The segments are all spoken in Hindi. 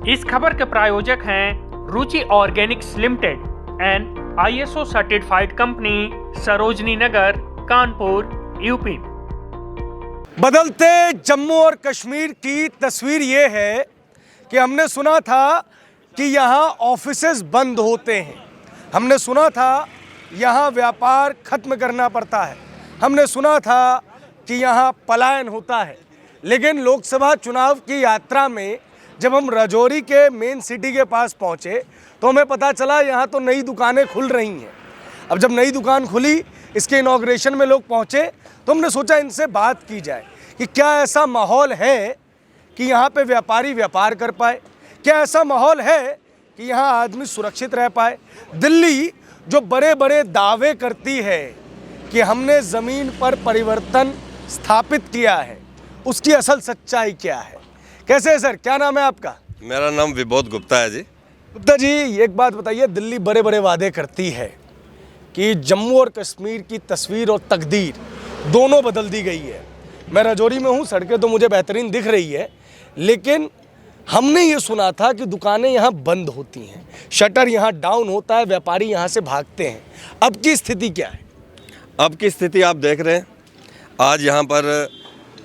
इस खबर के प्रायोजक हैं Ruchi organics limited and ISO certified company, Sarojini Nagar, Kanpur, UP. बदलते जम्मू और कश्मीर की तस्वीर ये है कि हमने सुना था कि यहाँ ऑफिसेज बंद होते हैं, हमने सुना था यहाँ व्यापार खत्म करना पड़ता है, हमने सुना था कि यहाँ पलायन होता है। लेकिन लोकसभा चुनाव की यात्रा में जब हम राजौरी के मेन सिटी के पास पहुँचे तो हमें पता चला यहाँ तो नई दुकानें खुल रही हैं। अब जब नई दुकान खुली, इसके इनॉग्रेशन में लोग पहुँचे तो हमने सोचा इनसे बात की जाए कि क्या ऐसा माहौल है कि यहाँ पे व्यापारी व्यापार कर पाए, क्या ऐसा माहौल है कि यहाँ आदमी सुरक्षित रह पाए। दिल्ली जो बड़े बड़े दावे करती है कि हमने ज़मीन पर परिवर्तन स्थापित किया है, उसकी असल सच्चाई क्या है? कैसे है सर, क्या नाम है आपका? मेरा नाम विबोध गुप्ता है जी। गुप्ता जी, एक बात बताइए, दिल्ली बड़े बड़े वादे करती है कि जम्मू और कश्मीर की तस्वीर और तकदीर दोनों बदल दी गई है। मैं राजौरी में हूँ, सड़कें तो मुझे बेहतरीन दिख रही है, लेकिन हमने ये सुना था कि दुकानें यहाँ बंद होती हैं, शटर यहाँ डाउन होता है, व्यापारी यहाँ से भागते हैं। अब की स्थिति क्या है? अब की स्थिति आप देख रहे हैं। आज यहाँ पर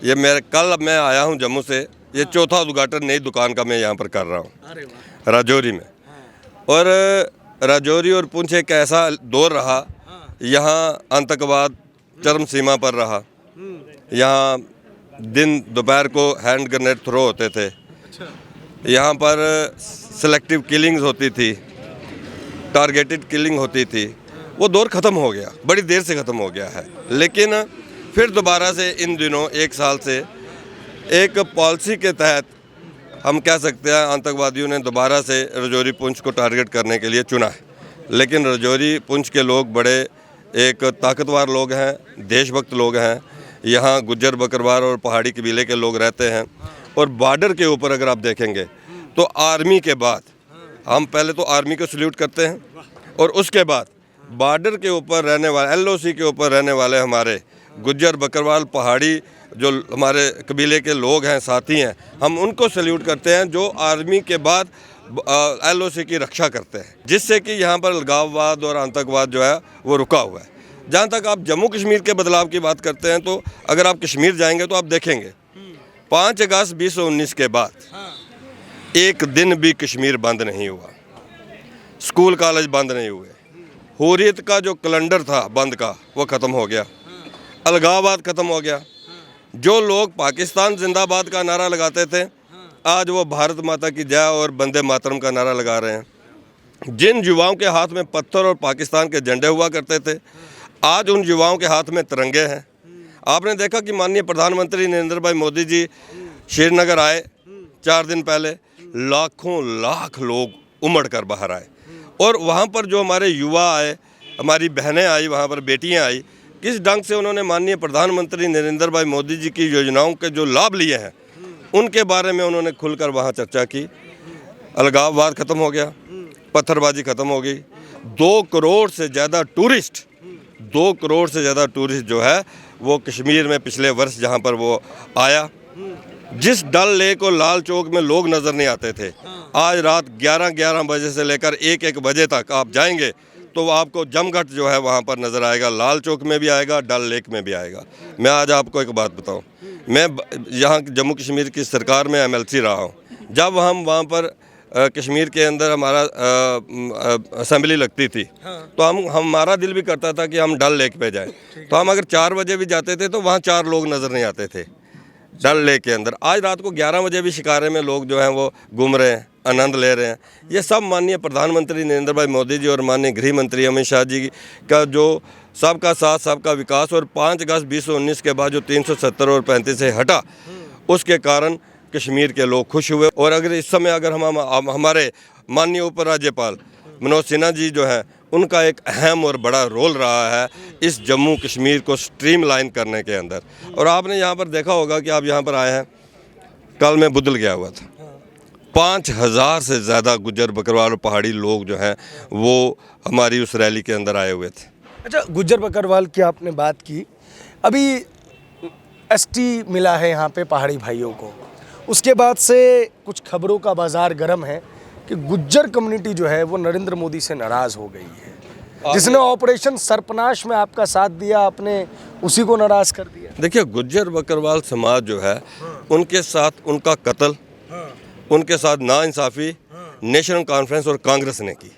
ये कल मैं आया हूँ जम्मू से, ये चौथा उद्घाटन नई दुकान का मैं यहाँ पर कर रहा हूँ राजौरी में। और राजौरी और पुंछ एक ऐसा दौर रहा, यहाँ आतंकवाद चरम सीमा पर रहा। यहाँ दिन दोपहर को हैंड ग्रेनेड थ्रो होते थे, यहाँ पर सिलेक्टिव किलिंग्स होती थी, टारगेटेड किलिंग होती थी। वो दौर ख़त्म हो गया, बड़ी देर से ख़त्म हो गया है। लेकिन फिर दोबारा से इन दिनों एक साल से एक पॉलिसी के तहत हम कह सकते हैं आतंकवादियों ने दोबारा से राजौरी पुंछ को टारगेट करने के लिए चुना है। लेकिन राजौरी पुंछ के लोग बड़े एक ताकतवर लोग हैं, देशभक्त लोग हैं। यहाँ गुज्जर बकरवाल और पहाड़ी कबीले के लोग रहते हैं। और बॉर्डर के ऊपर अगर आप देखेंगे तो आर्मी के बाद हम पहले तो आर्मी को सल्यूट करते हैं, और उसके बाद बॉर्डर के ऊपर रहने वाले LOC के ऊपर रहने वाले हमारे गुज्जर बकरवाल पहाड़ी जो हमारे कबीले के लोग हैं, साथी हैं, हम उनको सल्यूट करते हैं जो आर्मी के बाद LOC की रक्षा करते हैं, जिससे कि यहाँ पर अलगाववाद और आतंकवाद जो है वो रुका हुआ है। जहाँ तक आप जम्मू कश्मीर के बदलाव की बात करते हैं तो अगर आप कश्मीर जाएंगे तो आप देखेंगे 5 अगस्त 2019 के बाद एक दिन भी कश्मीर बंद नहीं हुआ, स्कूल कॉलेज बंद नहीं हुए, हुर्रियत का जो कैलेंडर था बंद का वो ख़त्म हो गया, अलगाववाद ख़त्म हो गया। जो लोग पाकिस्तान जिंदाबाद का नारा लगाते थे, आज वो भारत माता की जय और वंदे मातरम का नारा लगा रहे हैं। जिन युवाओं के हाथ में पत्थर और पाकिस्तान के झंडे हुआ करते थे, आज उन युवाओं के हाथ में तिरंगे हैं। आपने देखा कि माननीय प्रधानमंत्री नरेंद्र भाई मोदी जी श्रीनगर आए 4 दिन पहले, लाखों लाख लोग उमड़ कर बाहर आए, और वहाँ पर जो हमारे युवा आए, हमारी बहनें आई, वहाँ पर बेटियाँ आई, किस ढंग से उन्होंने माननीय प्रधानमंत्री नरेंद्र भाई मोदी जी की योजनाओं के जो लाभ लिए हैं उनके बारे में उन्होंने खुलकर वहाँ चर्चा की। अलगाववाद ख़त्म हो गया, पत्थरबाजी ख़त्म हो गई। 2 करोड़ से ज़्यादा टूरिस्ट जो है वो कश्मीर में पिछले वर्ष जहाँ पर वो आया। जिस डल लेक और लाल चौक में लोग नज़र नहीं आते थे, आज रात 11 बजे से लेकर 1 बजे तक आप जाएंगे तो आपको जमघट जो है वहाँ पर नज़र आएगा। लाल चौक में भी आएगा, डल लेक में भी आएगा। मैं आज आपको एक बात बताऊं, मैं यहाँ जम्मू कश्मीर की सरकार में MLC रहा हूँ। जब हम वहाँ पर कश्मीर के अंदर हमारा असेंबली लगती थी तो हमारा दिल भी करता था कि हम डल लेक पे जाएं। तो हम अगर 4 बजे भी जाते थे तो वहाँ 4 लोग नज़र नहीं आते थे डल लेक के अंदर। आज रात को 11 बजे भी शिकारे में लोग जो हैं वो घूम रहे हैं, आनंद ले रहे हैं। ये सब माननीय प्रधानमंत्री नरेंद्र भाई मोदी जी और माननीय गृह मंत्री अमित शाह जी का जो सबका साथ सबका विकास, और 5 अगस्त 2019 के बाद जो 370 और 35 से हटा, उसके कारण कश्मीर के लोग खुश हुए। और अगर इस समय अगर हम हमारे माननीय उपराज्यपाल मनोज सिन्हा जी जो हैं, उनका एक अहम और बड़ा रोल रहा है इस जम्मू कश्मीर को स्ट्रीमलाइन करने के अंदर। और आपने यहाँ पर देखा होगा कि आप यहाँ पर आए हैं, कल मैं बुदल गया हुआ था, 5000 से ज़्यादा गुज्जर बकरवाल और पहाड़ी लोग जो हैं वो हमारी उस रैली के अंदर आए हुए थे। अच्छा, गुज्जर बकरवाल की आपने बात की, अभी ST मिला है यहाँ पे पहाड़ी भाइयों को, उसके बाद से कुछ खबरों का बाजार गर्म है कि गुज्जर कम्युनिटी जो है वो नरेंद्र मोदी से नाराज़ हो गई है। जिसने ऑपरेशन सरपनाश में आपका साथ दिया, आपने उसी को नाराज़ कर दिया। देखिए, गुज्जर बकरवाल समाज जो है उनके साथ उनका कत्ल, उनके साथ नाइंसाफ़ी नेशनल कॉन्फ्रेंस और कांग्रेस ने की।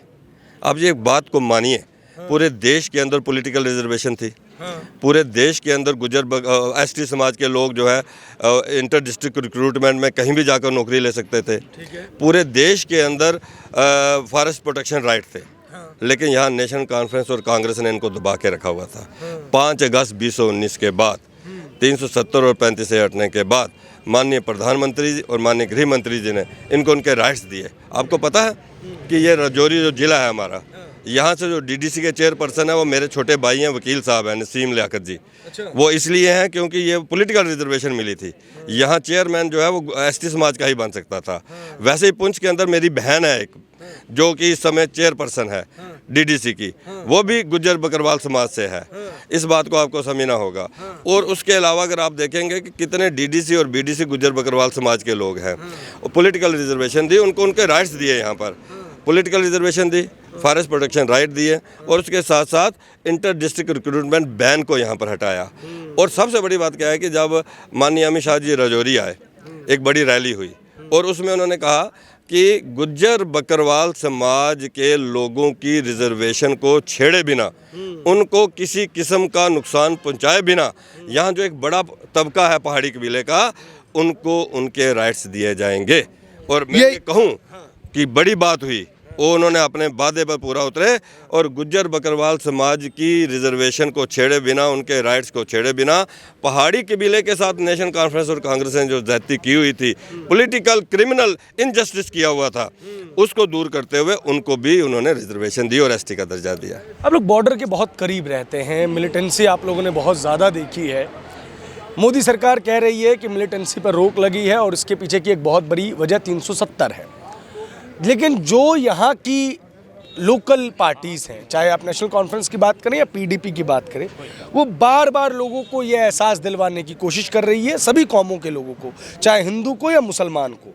आप ये बात को मानिए, पूरे देश के अंदर पॉलिटिकल रिजर्वेशन थी, पूरे देश के अंदर गुज्जर एसटी समाज के लोग जो है इंटर डिस्ट्रिक्ट रिक्रूटमेंट में कहीं भी जाकर नौकरी ले सकते थे। पूरे देश के अंदर फॉरेस्ट प्रोटेक्शन राइट थे, लेकिन यहाँ नेशनल कॉन्फ्रेंस और कांग्रेस ने इनको दबा के रखा हुआ था। 5 अगस्त 2019 के बाद 370 और 35 से हटने के बाद माननीय प्रधानमंत्री जी और माननीय गृह मंत्री जी ने इनको उनके राइट्स दिए। आपको पता है कि ये राजौरी जो जिला है हमारा, यहाँ से जो डीडीसी के चेयरपर्सन है वो मेरे छोटे भाई हैं, वकील साहब हैं नसीम लियाकत जी। वो इसलिए हैं क्योंकि ये पॉलिटिकल रिजर्वेशन मिली थी। यहाँ चेयरमैन जो है वो एसटी समाज का ही बन सकता था। वैसे ही पुंछ के अंदर मेरी बहन है एक, जो कि इस समय चेयरपर्सन है डीडीसी की, वो भी गुज्जर बकरवाल समाज से है। इस बात को आपको समझना होगा। और उसके अलावा अगर आप देखेंगे कि कितने डीडीसी और बीडीसी गुज्जर बकरवाल समाज के लोग हैं, पॉलिटिकल रिजर्वेशन दी उनको, उनके राइट्स दिए, यहाँ पर पॉलिटिकल रिजर्वेशन दी, फॉरेस्ट प्रोटेक्शन राइट दिए, और उसके साथ साथ इंटर डिस्ट्रिक्ट रिक्रूटमेंट बैन को यहाँ पर हटाया। और सबसे बड़ी बात क्या है कि जब माननीय अमित शाह जी राजौरी आए, एक बड़ी रैली हुई और उसमें उन्होंने कहा कि गुज्जर बकरवाल समाज के लोगों की रिजर्वेशन को छेड़े बिना, उनको किसी किस्म का नुकसान पहुंचाए बिना, यहाँ जो एक बड़ा तबका है पहाड़ी कबीले का, उनको उनके राइट्स दिए जाएंगे। और मैं ये कहूँ कि बड़ी बात हुई, वो उन्होंने अपने वादे पर पूरा उतरे और गुज्जर बकरवाल समाज की रिजर्वेशन को छेड़े बिना, उनके राइट्स को छेड़े बिना, पहाड़ी कबीले के साथ नेशनल कॉन्फ्रेंस और कांग्रेस ने जो ज्यादती की हुई थी, पॉलिटिकल क्रिमिनल इनजस्टिस किया हुआ था, उसको दूर करते हुए उनको भी उन्होंने रिजर्वेशन दी और एसटी का दर्जा दिया। आप लोग बॉर्डर के बहुत करीब रहते हैं, मिलिटेंसी आप लोगों ने बहुत ज़्यादा देखी है। मोदी सरकार कह रही है कि मिलिटेंसी पर रोक लगी है और इसके पीछे की एक बहुत बड़ी वजह 370 है। लेकिन जो यहाँ की लोकल पार्टीज़ हैं, चाहे आप नेशनल कॉन्फ्रेंस की बात करें या पीडीपी की बात करें, वो बार बार लोगों को ये एहसास दिलवाने की कोशिश कर रही है, सभी कौमों के लोगों को, चाहे हिंदू को या मुसलमान को,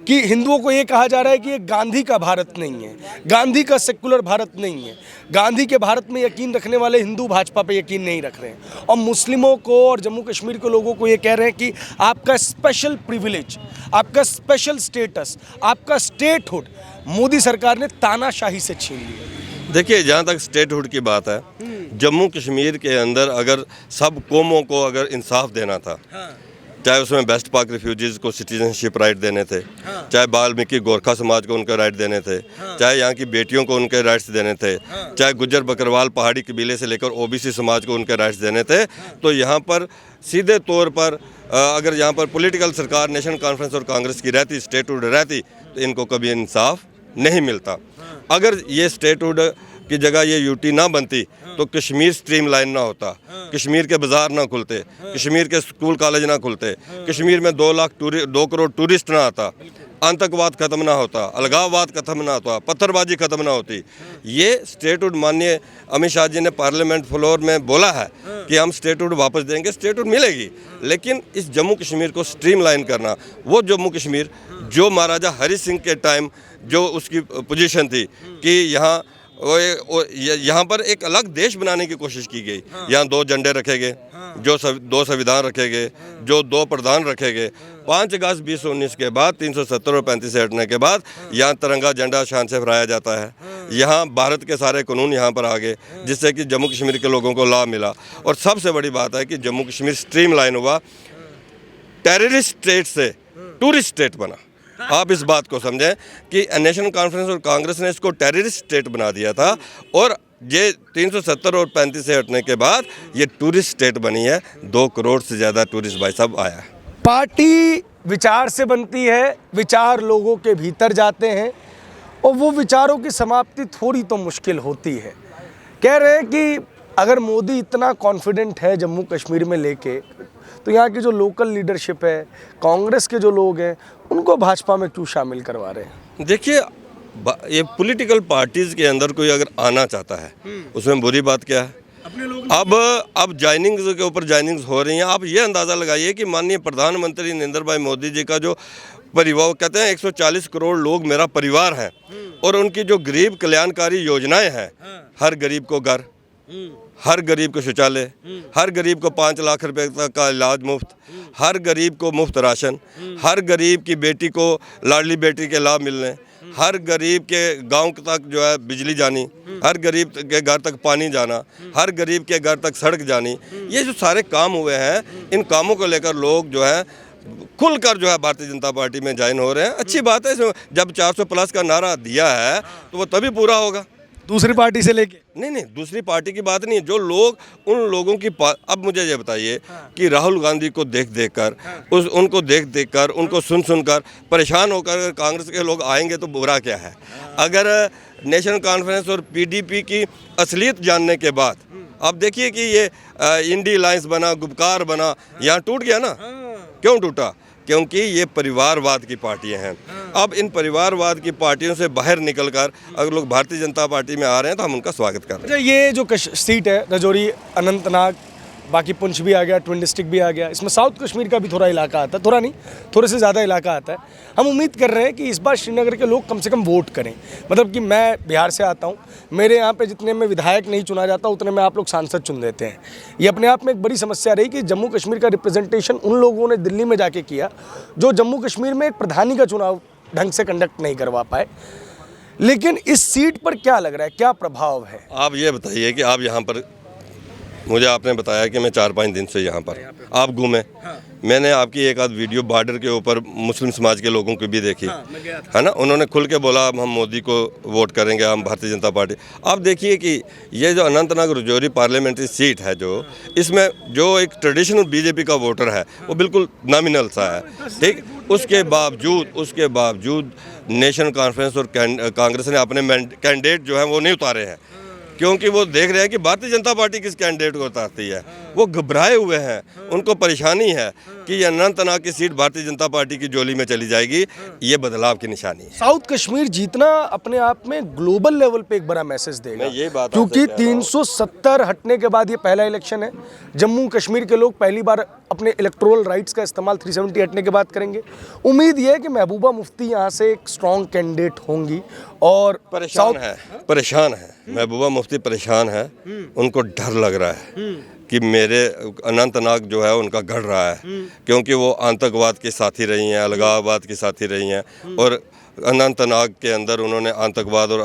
कि हिंदुओं को ये कहा जा रहा है कि ये गांधी का भारत नहीं है, गांधी का सेकुलर भारत नहीं है, गांधी के भारत में यकीन रखने वाले हिंदू भाजपा पे यकीन नहीं रख रहे हैं। और मुस्लिमों को और जम्मू कश्मीर के लोगों को ये कह रहे हैं कि आपका स्पेशल प्रिविलेज, आपका स्पेशल स्टेटस, आपका स्टेटहुड मोदी सरकार ने तानाशाही से छीन लिया। देखिए, जहाँ तक स्टेटहुड की बात है, जम्मू कश्मीर के अंदर अगर सब कौमों को अगर इंसाफ देना था, चाहे उसमें वेस्ट पाक रिफ्यूजीज़ को सिटीजनशिप राइट देने थे, चाहे वाल्मीकि गोरखा समाज को उनके राइट देने थे, चाहे यहाँ की बेटियों को उनके राइट्स देने थे, चाहे गुज्जर बकरवाल पहाड़ी कबीले से लेकर ओबीसी समाज को उनके राइट्स देने थे, तो यहाँ पर सीधे तौर पर अगर यहाँ पर पॉलिटिकल सरकार नेशनल कॉन्फ्रेंस और कांग्रेस की रहती, स्टेटहुड रहती, तो इनको कभी इंसाफ नहीं मिलता। अगर ये स्टेटहुड की जगह ये यूटी ना बनती तो कश्मीर स्ट्रीमलाइन ना होता, कश्मीर के बाज़ार ना खुलते, कश्मीर के स्कूल कॉलेज ना खुलते, कश्मीर में 2 करोड़ टूरिस्ट ना आता, आतंकवाद खत्म ना होता, अलगाववाद खत्म ना होता, पत्थरबाजी खत्म ना होती। ये स्टेटहुड माननीय अमित शाह जी ने पार्लियामेंट फ्लोर में बोला है कि हम स्टेटहुड वापस देंगे, स्टेटहुड मिलेगी, लेकिन इस जम्मू कश्मीर को स्ट्रीमलाइन करना, वो जम्मू कश्मीर जो महाराजा हरि सिंह के टाइम जो उसकी पोजीशन थी कि यहाँ पर एक अलग देश बनाने की कोशिश की गई। यहाँ 2 झंडे रखे गए, जो 2 संविधान रखे गए, जो 2 प्रधान रखे गए। 5 अगस्त 2019 के बाद 370 और 35 से हटने के बाद यहाँ तिरंगा झंडा शान से फहराया जाता है। यहाँ भारत के सारे कानून यहाँ पर आ गए, जिससे कि जम्मू कश्मीर के लोगों को लाभ मिला। और सबसे बड़ी बात है कि जम्मू कश्मीर स्ट्रीमलाइन हुआ, टेररिस्ट स्टेट से टूरिस्ट स्टेट बना। आप इस बात को समझें कि नेशनल कॉन्फ्रेंस और कांग्रेस ने इसको टेररिस्ट स्टेट बना दिया था, और ये 370 और 35 से हटने के बाद ये टूरिस्ट स्टेट बनी है। 2 करोड़ से ज़्यादा टूरिस्ट भाई साहब आया है। पार्टी विचार से बनती है, विचार लोगों के भीतर जाते हैं और वो विचारों की समाप्ति थोड़ी तो मुश्किल होती है। कह रहे हैं कि अगर मोदी इतना कॉन्फिडेंट है जम्मू कश्मीर में लेके, तो यहाँ की जो लोकल लीडरशिप है, कांग्रेस के जो लोग हैं, उनको भाजपा में क्यों शामिल करवा रहे हैं? देखिए, ये पॉलिटिकल पार्टीज़ के अंदर कोई अगर आना चाहता है, उसमें बुरी बात क्या है? अब जॉइनिंग्स के ऊपर जॉइनिंग्स हो रही हैं। आप ये अंदाज़ा लगाइए कि माननीय प्रधानमंत्री नरेंद्र भाई मोदी जी का जो परिवार, कहते हैं 140 करोड़ लोग मेरा परिवार है, और उनकी जो गरीब कल्याणकारी योजनाएं हैं, हर गरीब को घर, हर गरीब को शौचालय, हर गरीब को 5 लाख रुपए तक का इलाज मुफ्त, हर गरीब को मुफ्त राशन, हर गरीब की बेटी को लाडली बेटी के लाभ मिलने, हर गरीब के गांव तक जो है बिजली जानी, हर गरीब के घर तक पानी जाना, हर गरीब के घर तक सड़क जानी, ये जो सारे काम हुए हैं, इन कामों को लेकर लोग जो है खुलकर जो है भारतीय जनता पार्टी में ज्वाइन हो रहे हैं। अच्छी बात है, जब 400 प्लस का नारा दिया है तो वो तभी पूरा होगा। दूसरी पार्टी से लेके नहीं, दूसरी पार्टी की बात नहीं है। जो लोग, उन लोगों की अब मुझे ये बताइए कि राहुल गांधी को देख कर, उनको देख कर, उनको सुन कर परेशान होकर कांग्रेस के लोग आएंगे तो बुरा क्या है? अगर नेशनल कॉन्फ्रेंस और पीडीपी की असलियत जानने के बाद आप देखिए कि ये इंडी अलायंस बना, गुपकार बना, यहाँ टूट गया ना। क्यों टूटा? क्योंकि ये परिवारवाद की पार्टियां हैं। अब इन परिवारवाद की पार्टियों से बाहर निकलकर अगर लोग भारतीय जनता पार्टी में आ रहे हैं तो हम उनका स्वागत कर रहे हैं। ये जो सीट है राजौरी, अनंतनाग, बाकी पुंछ भी आ गया, ट्विन डिस्ट्रिक्ट भी आ गया, इसमें साउथ कश्मीर का भी थोड़ा इलाका आता है, थोड़ा नहीं, थोड़े से ज़्यादा इलाका आता है। हम उम्मीद कर रहे हैं कि इस बार श्रीनगर के लोग कम से कम वोट करें। मतलब कि मैं बिहार से आता हूँ, मेरे यहाँ पे जितने में विधायक नहीं चुना जाता उतने में आप लोग सांसद चुन देते हैं। ये अपने आप में एक बड़ी समस्या रही कि जम्मू कश्मीर का रिप्रेजेंटेशन उन लोगों ने दिल्ली में जाके किया जो जम्मू कश्मीर में एक प्रधानी का चुनाव ढंग से कंडक्ट नहीं करवा पाए। लेकिन इस सीट पर क्या लग रहा है, क्या प्रभाव है? आप ये बताइए कि आप यहाँ पर, मुझे आपने बताया कि मैं 4-5 दिन से यहाँ पर आप घूमे। हाँ। मैंने आपकी एक आध वीडियो बॉर्डर के ऊपर मुस्लिम समाज के लोगों की भी देखी। हाँ, है ना, उन्होंने खुल के बोला हम मोदी को वोट करेंगे, हम भारतीय जनता पार्टी। आप देखिए कि ये जो अनंतनाग राजौरी पार्लियामेंट्री सीट है, जो इसमें जो एक ट्रेडिशनल बीजेपी का वोटर है वो बिल्कुल नॉमिनल सा है, ठीक। उसके बावजूद नेशनल कॉन्फ्रेंस और कांग्रेस ने अपने कैंडिडेट जो है वो नहीं उतारे हैं, क्योंकि वो देख रहे हैं कि भारतीय जनता पार्टी किस कैंडिडेट को उतारती है। वो घबराए हुए हैं, उनको परेशानी है कि ये अनंतनाग की सीट भारतीय जनता पार्टी की झोली में चली जाएगी। ये बदलाव की निशानी है। साउथ कश्मीर जीतना अपने आप में ग्लोबल लेवल पे एक बड़ा मैसेज देगा, ये बात क्योंकि 370 हटने के बाद ये पहला इलेक्शन है। जम्मू कश्मीर के लोग पहली बार अपने इलेक्टोरल राइट्स का इस्तेमाल 370 हटने के बाद करेंगे। उम्मीद ये है कि महबूबा मुफ्ती यहाँ से एक स्ट्रॉन्ग कैंडिडेट होंगी। और परेशान है महबूबा मुफ्ती, परेशान है, उनको डर लग रहा है कि मेरे अनंतनाग जो है उनका गढ़ रहा है, क्योंकि वो आतंकवाद के साथी रही हैं, अलगाववाद के साथी रही हैं, और अनंतनाग के अंदर उन्होंने आतंकवाद और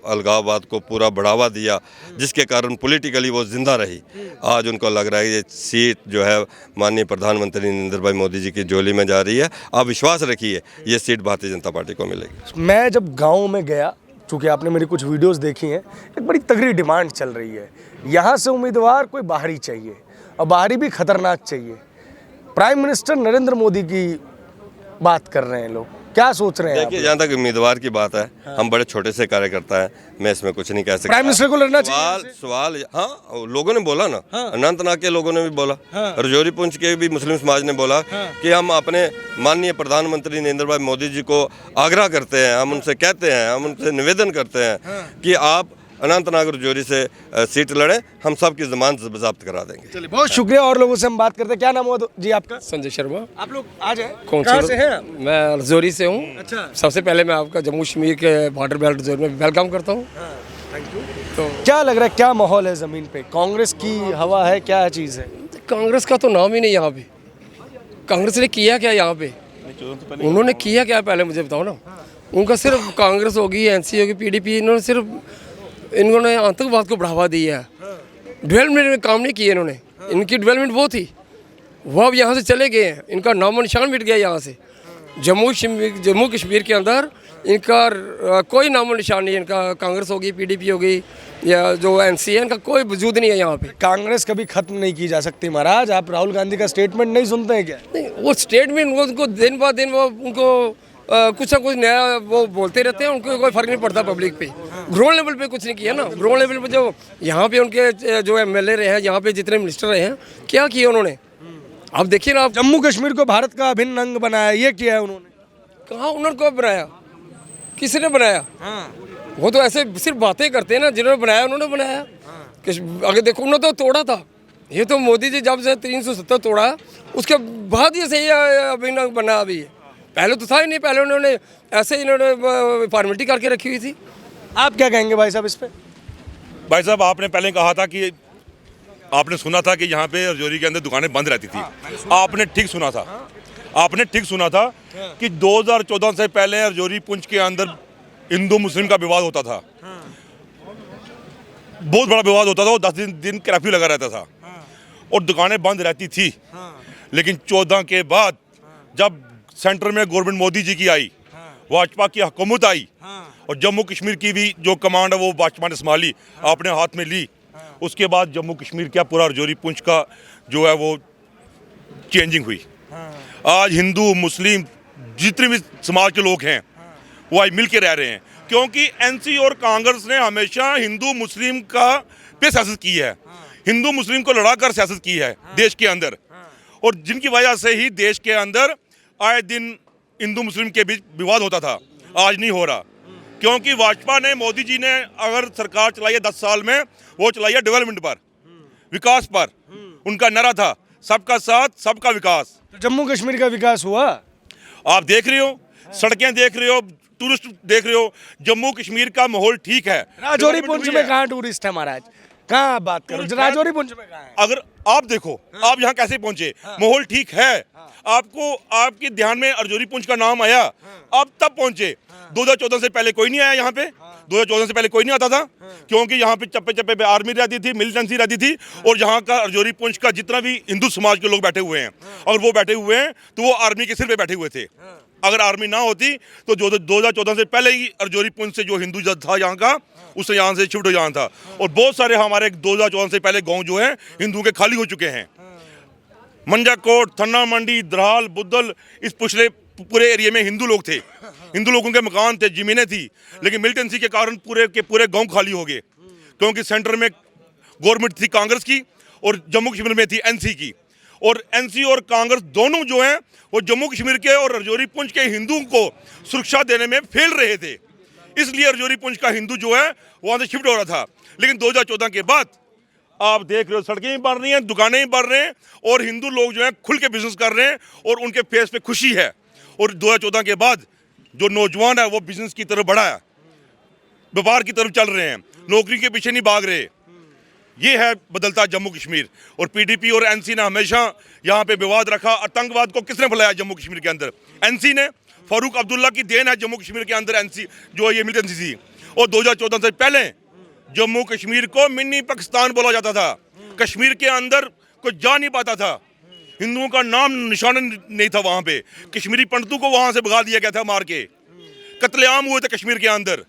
अलगाववाद को पूरा बढ़ावा दिया, जिसके कारण पॉलिटिकली वो जिंदा रही। आज उनको लग रहा है कि ये सीट जो है माननीय प्रधानमंत्री नरेंद्र भाई मोदी जी की झोली में जा रही है। आप विश्वास रखिए ये सीट भारतीय जनता पार्टी को मिलेगी। मैं जब गाँव में गया, चूँकि आपने मेरी कुछ वीडियोस देखी हैं, एक बड़ी तगड़ी डिमांड चल रही है। यहाँ से उम्मीदवार कोई बाहरी चाहिए, और बाहरी भी खतरनाक चाहिए। प्राइम मिनिस्टर नरेंद्र मोदी की बात कर रहे हैं लोग, क्या सोच रहे हैं? देखिए, जहाँ तक उम्मीदवार की बात है, हम बड़े छोटे से कार्यकर्ता हैं, मैं इसमें कुछ नहीं कह सकता। प्राइम मिनिस्टर को लड़ना चाहिए। सवाल हाँ, लोगों ने बोला ना, अनंतनाग के लोगों ने भी बोला, राजौरी पुंछ के भी मुस्लिम समाज ने बोला कि हम अपने माननीय प्रधानमंत्री नरेंद्र भाई मोदी जी को आग्रह करते हैं, हम उनसे कहते हैं, हम उनसे निवेदन करते हैं कि आप अनंतनाग राजौरी से सीट लड़ें, हम सब की जमानत जब्त करा देंगे। चलिए, बहुत शुक्रिया। और लोगों से हम बात करते हैं। क्या नाम हुआ जी आपका? संजय शर्मा। आप लोग आ जाए। कहाँ से हैं? मैं राजौरी से हूँ। अच्छा। सबसे पहले मैं आपका जम्मू कश्मीर के बॉर्डर बेल्ट जोन में वेलकम करता हूँ। Thank you. तो क्या लग रहा है, क्या माहौल है ज़मीन पे? कांग्रेस की हवा है, क्या चीज़ है? कांग्रेस का तो नाम ही नहीं यहाँ पे। कांग्रेस ने किया क्या यहाँ पे? उन्होंने किया क्या पहले मुझे बताओ ना। उनका सिर्फ कांग्रेस होगी, एनसी होगी, पीडीपी, इन्होंने आतंकवाद को बढ़ावा दिया है। डेवलपमेंट में काम नहीं किए इन्होंने। इनकी डेवलपमेंट वो थी, वो अब यहाँ से चले गए हैं, इनका नामो निशान मिट गया यहाँ से। जम्मू कश्मीर के अंदर इनका कोई नामो निशान नहीं है। इनका कांग्रेस होगी, पीडीपी होगी, या जो एनसी है, इनका कोई वजूद नहीं है यहाँ पे। कांग्रेस कभी खत्म नहीं की जा सकती महाराज। आप राहुल गांधी का स्टेटमेंट नहीं सुनते हैं क्या? नहीं, वो स्टेटमेंट उनको दिन ब दिन वो उनको कुछ ना कुछ नया वो बोलते रहते हैं, उनको कोई फर्क नहीं पड़ता पब्लिक पे। ग्राउंड लेवल पे कुछ नहीं किया ना। ग्राउंड लेवल पे जो यहाँ पे उनके जो एमएलए रहे हैं, यहाँ पे जितने मिनिस्टर रहे हैं, क्या किया उन्होंने? आप देखिए ना, आप जम्मू कश्मीर को भारत का अभिन्न अंग बनाया, ये किया है उन्होंने? कहाँ उन्होंने कब बनाया? किसने बनाया? वो तो ऐसे सिर्फ बातें करते हैं ना। जिन्होंने बनाया उन्होंने बनाया। आगे देखो उन्होंने तो तोड़ा था, ये तो मोदी जी जब से 370 तोड़ा उसके बाद ये सही अभी ना बना अभी है, पहले तो था ही नहीं, पहले उन्होंने ऐसे ही इन्होंने फॉर्मेलिटी करके रखी हुई थी। आप क्या कहेंगे भाई साहब इस पे? भाई साहब आपने पहले कहा था कि आपने सुना था कि यहाँ पे रजौरी के अंदर दुकानें बंद रहती थी। आपने ठीक सुना था, आपने ठीक सुना था कि 2014 से पहले रजौरी पुंछ के अंदर हिंदू मुस्लिम का विवाद होता था, बहुत बड़ा विवाद होता था, वो 10 दिन कर्फ्यू लगा रहता था और दुकानें बंद रहती थी। लेकिन 14 के बाद जब सेंटर में गवर्नमेंट मोदी जी की आई, भाजपा की हुकूमत आई और जम्मू कश्मीर की भी जो कमांड है वो भाजपा ने संभाली, आपने हाथ में ली, उसके बाद जम्मू कश्मीर क्या पूरा रजौरी पुंछ का जो है वो चेंजिंग हुई। आज हिंदू मुस्लिम जितने भी समाज के लोग हैं वो आज मिल के रह रहे हैं, क्योंकि एनसी और कांग्रेस ने हमेशा हिंदू मुस्लिम का पे सियासत की है, हिंदू मुस्लिम को लड़ाकर सियासत की है देश के अंदर, और जिनकी वजह से ही देश के अंदर आए दिन हिंदू मुस्लिम के बीच विवाद होता था। आज नहीं हो रहा, क्योंकि भाजपा ने, मोदी जी ने अगर सरकार चलाई है 10 साल में, वो चलाई है डेवलपमेंट पर, विकास पर। उनका नारा था सबका साथ सबका विकास। तो जम्मू कश्मीर का विकास हुआ? आप देख रहे हो, सड़कें देख रहे हो, टूरिस्ट देख रहे हो, जम्मू कश्मीर का माहौल ठीक है। राजौरी पुंछ में कहाँ टूरिस्ट है महाराज? कहाँ आप बात करो, राजौरी पुंछ में कहाँ है? अगर आप देखो आप यहाँ कैसे पहुंचे, माहौल ठीक है, आपको आपके ध्यान में रजौरी पुंछ का नाम आया, आप तब पहुंचे। 2014 से पहले कोई नहीं आया यहाँ पे, 2014 से पहले कोई नहीं आता था, क्योंकि यहाँ पे चप्पे चप्पे पे आर्मी रहती थी, मिलिटेंसी रहती थी, और यहाँ का रजौरी पुंछ का जितना भी हिंदू समाज के लोग बैठे हुए हैं, और वो बैठे हुए हैं तो वो आर्मी के सिर पे बैठे हुए थे। अगर आर्मी ना होती तो 2014 से पहले ही रजौरी पुंछ से जो हिंदू जद था यहाँ का, उससे यहाँ से शिफ्ट हो जाना था, और बहुत सारे हमारे 2014 से पहले गाँव जो है हिंदुओं के खाली हो चुके हैं। मंजाकोट, थन्ना मंडी, द्राल, बुद्धल, इस पिछले पूरे एरिया में हिंदू लोग थे, हिंदू लोगों के मकान थे, जमीनें थी, लेकिन मिलिटेंसी के कारण पूरे के पूरे गांव खाली हो गए, क्योंकि सेंटर में गवर्नमेंट थी कांग्रेस की और जम्मू कश्मीर में थी एनसी की, और एनसी और कांग्रेस दोनों जो हैं वो जम्मू कश्मीर के और रजौरी पुंछ के हिंदुओं को सुरक्षा देने में फेल रहे थे, इसलिए रजौरी पुंछ का हिंदू जो है वहाँ से शिफ्ट हो रहा था। लेकिन 2014 के बाद आप देख रहे हो सड़कें भी बढ़ रही हैं, दुकानें भी बढ़ रहे हैं, और हिंदू लोग जो हैं खुल के बिजनेस कर रहे हैं, और उनके फेस पे खुशी है। और 2014 के बाद जो नौजवान है वो बिजनेस की तरफ बढ़ा है, व्यापार की तरफ चल रहे हैं, नौकरी के पीछे नहीं भाग रहे। ये है बदलता जम्मू कश्मीर। और पीडीपी और एनसी ने हमेशा यहाँ पे विवाद रखा। आतंकवाद को किसने फैलाया जम्मू कश्मीर के अंदर? एनसी ने। फारूक अब्दुल्ला की देन है जम्मू कश्मीर के अंदर एनसी जो ये मिलिटेंसी थी। और 2014 से पहले जम्मू कश्मीर को मिनी पाकिस्तान बोला जाता था, कश्मीर के अंदर कोई जा नहीं पाता था, हिंदुओं का नाम निशान नहीं था वहाँ पे, कश्मीरी पंडितों को वहाँ से भगा दिया गया था, मार के कत्लेआम हुए थे कश्मीर के अंदर।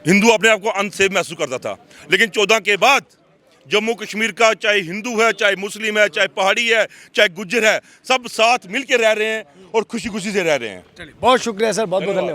हिंदू अपने आप को अनसेफ महसूस करता था। लेकिन 14 के बाद जम्मू कश्मीर का चाहे हिंदू है, चाहे मुस्लिम है, चाहे पहाड़ी है, चाहे गुज्जर है, सब साथ मिल के रह रहे हैं और खुशी खुशी से रह रहे हैं। बहुत शुक्रिया सर, बहुत बहुत धन्यवाद।